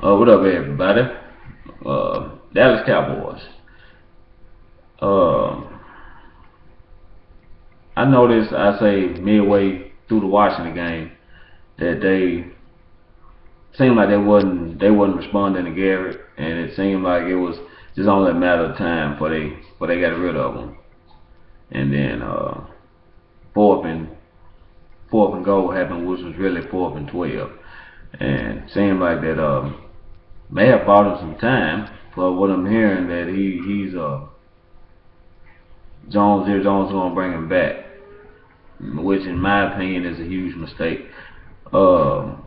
What up, everybody? Dallas Cowboys. Uh, I noticed, I say midway through the watching the game, that they seemed like they wasn't responding to Garrett, and it seemed like it was just only a matter of time before they got rid of him. And then fourth and fourth and goal happened, which was really 4th and 12, and seemed like that may have bought him some time. But what I'm hearing that he's Jones gonna bring him back, which in my opinion is a huge mistake. Um,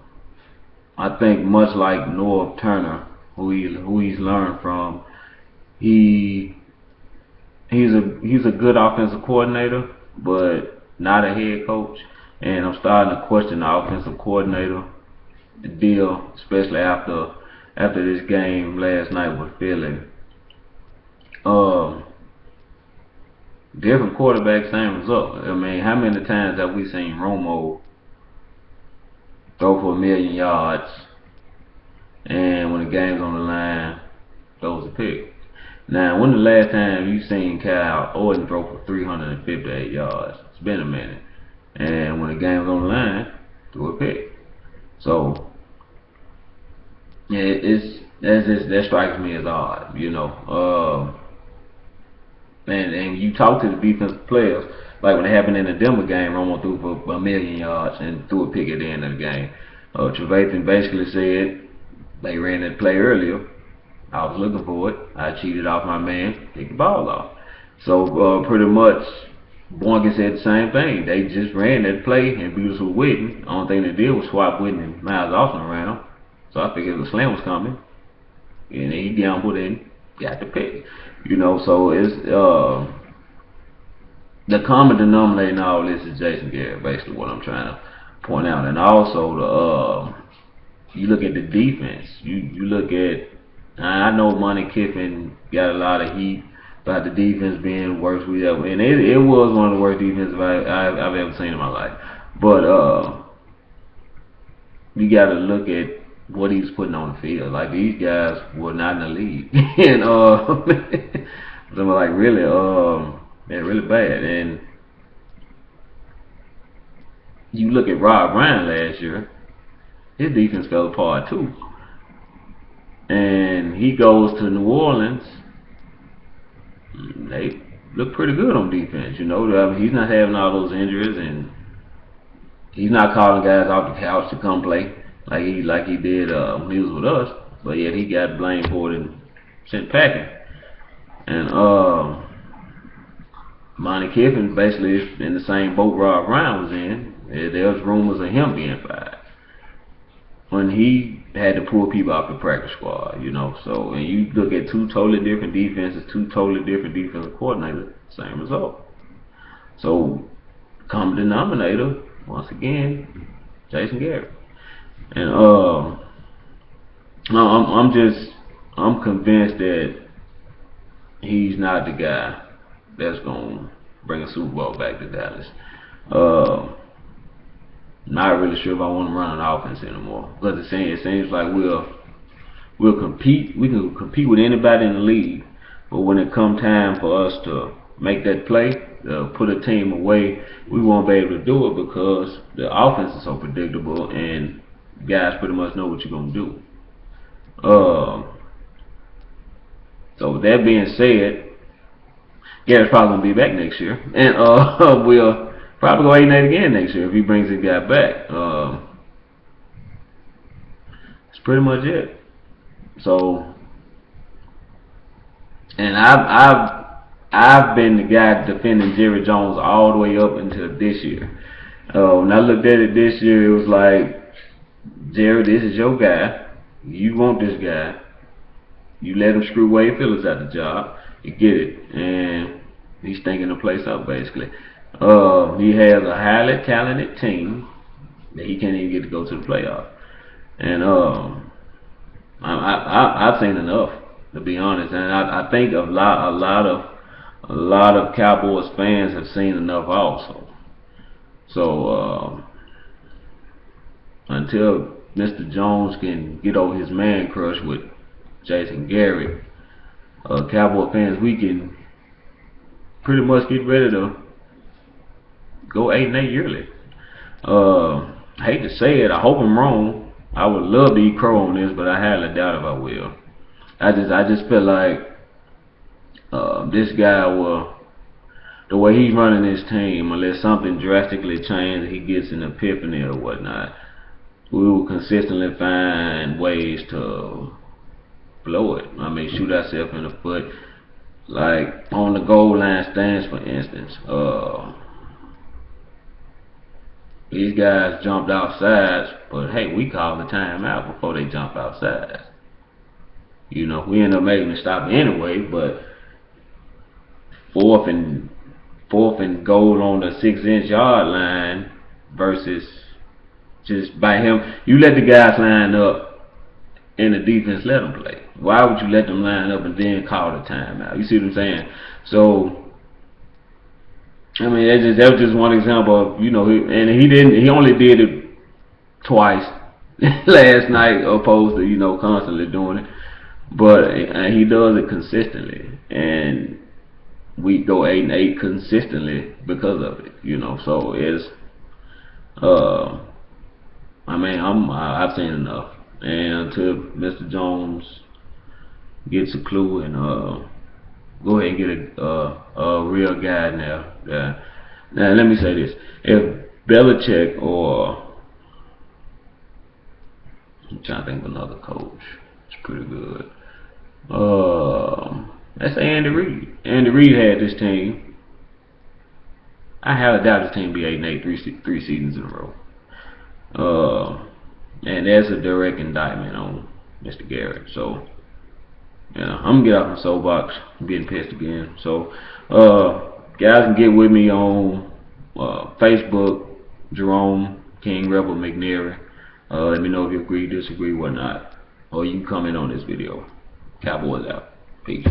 I think much like Norv Turner, who he's learned from, he he's a good offensive coordinator, but not a head coach. And I'm starting to question the offensive coordinator deal, especially after this game last night with Philly. Um, Different quarterbacks, same result. I mean, how many times have we seen Romo throw for 1,000,000 yards, and when the game's on the line, throws a pick? Now, when the last time you seen Kyle Orton throw for 358 yards? It's been a minute. And when the game's on the line, threw a pick. So, yeah, that strikes me as odd. And you talk to the defensive players, like when it happened in the Denver game, Romo threw for 1,000,000 yards and threw a pick at the end of the game. Trevathan basically said they ran that play earlier. I was looking for it. I cheated off my man, picked the ball off. So pretty much, Boynton said the same thing. They just ran that play and beat us with Witten. The only thing they did was swap Witten and Miles Austin around. So I figured the slam was coming, and he gambled and got the pick. So it's the common denominator in all this is Jason Garrett. Basically, what I'm trying to point out, and also you look at the defense. You look at, I know Monty Kiffin got a lot of heat about the defense being worst we ever, and it was one of the worst defenses I've ever seen in my life. But you got to look at what he was putting on the field. Like, these guys were not in the league, and some like really, they're really bad. And you look at Rob Ryan last year, his defense fell apart too. And he goes to New Orleans, they look pretty good on defense. I mean, he's not having all those injuries, and he's not calling guys off the couch to come play like he did when he was with us. But yet he got blamed for it and sent packing. And Monty Kiffin basically is in the same boat Rob Ryan was in. There's rumors of him being fired when he had to pull people off the practice squad. So, and you look at two totally different defenses, two totally different defensive coordinators, same result. So, common denominator, once again, Jason Garrett. And I'm convinced that he's not the guy that's gonna bring a Super Bowl back to Dallas. Not really sure if I want to run an offense anymore, because it seems like we'll compete. We can compete with anybody in the league, but when it come time for us to make that play, put a team away, we won't be able to do it because the offense is so predictable and guys pretty much know what you're gonna do. So with that being said, Garrett's probably gonna be back next year, and we'll probably go 8-8 again next year if he brings his guy back. That's pretty much it. So, and I've been the guy defending Jerry Jones all the way up until this year. When I looked at it this year, it was like, Jerry, this is your guy. You want this guy. You let him screw Wade Phillips out the job. You get it, and he's thinking the place up basically. He has a highly talented team that he can't even get to go to the playoffs. And I've seen enough, to be honest. And I think a lot of Cowboys fans have seen enough also. So until Mr. Jones can get over his man crush with Jason Garrett, Cowboy fans, we can pretty much get ready to go 8-8 yearly. I hate to say it, I hope I'm wrong. I would love to eat crow on this, but I highly doubt if I will. I just feel like this guy will, the way he's running his team, unless something drastically changes, he gets an epiphany or whatnot, we will consistently find ways to blow it. I mean, shoot ourselves in the foot. Like on the goal line stands, for instance. These guys jumped outside, but hey, we called the timeout before they jump outside. You know, we ended up making a stop anyway, but fourth and goal on the 6-inch yard line versus just by him. You let the guys line up and the defense let them play. Why would you let them line up and then call the timeout? You see what I'm saying? So I mean, that was just one example of, you know, he only did it twice last night, opposed to, you know, constantly doing it. But he does it consistently, and we go 8-8 consistently because of it, you know. So it's, I mean, I've seen enough, and until Mr. Jones gets a clue and go ahead and get a real guy now. Now let me say this: if Belichick or I'm trying to think of another coach, it's pretty good. Let's say Andy Reid. Andy Reid had this team. I highly doubt his team be 8-8 three seasons in a row. And that's a direct indictment on Mr. Garrett. So. Yeah, I'm gonna get off my soapbox. I'm getting pissed again. So, guys can get with me on Facebook, Jerome King Rebel McNary. Let me know if you agree, disagree, whatnot, or you can comment on this video. Cowboys out. Peace.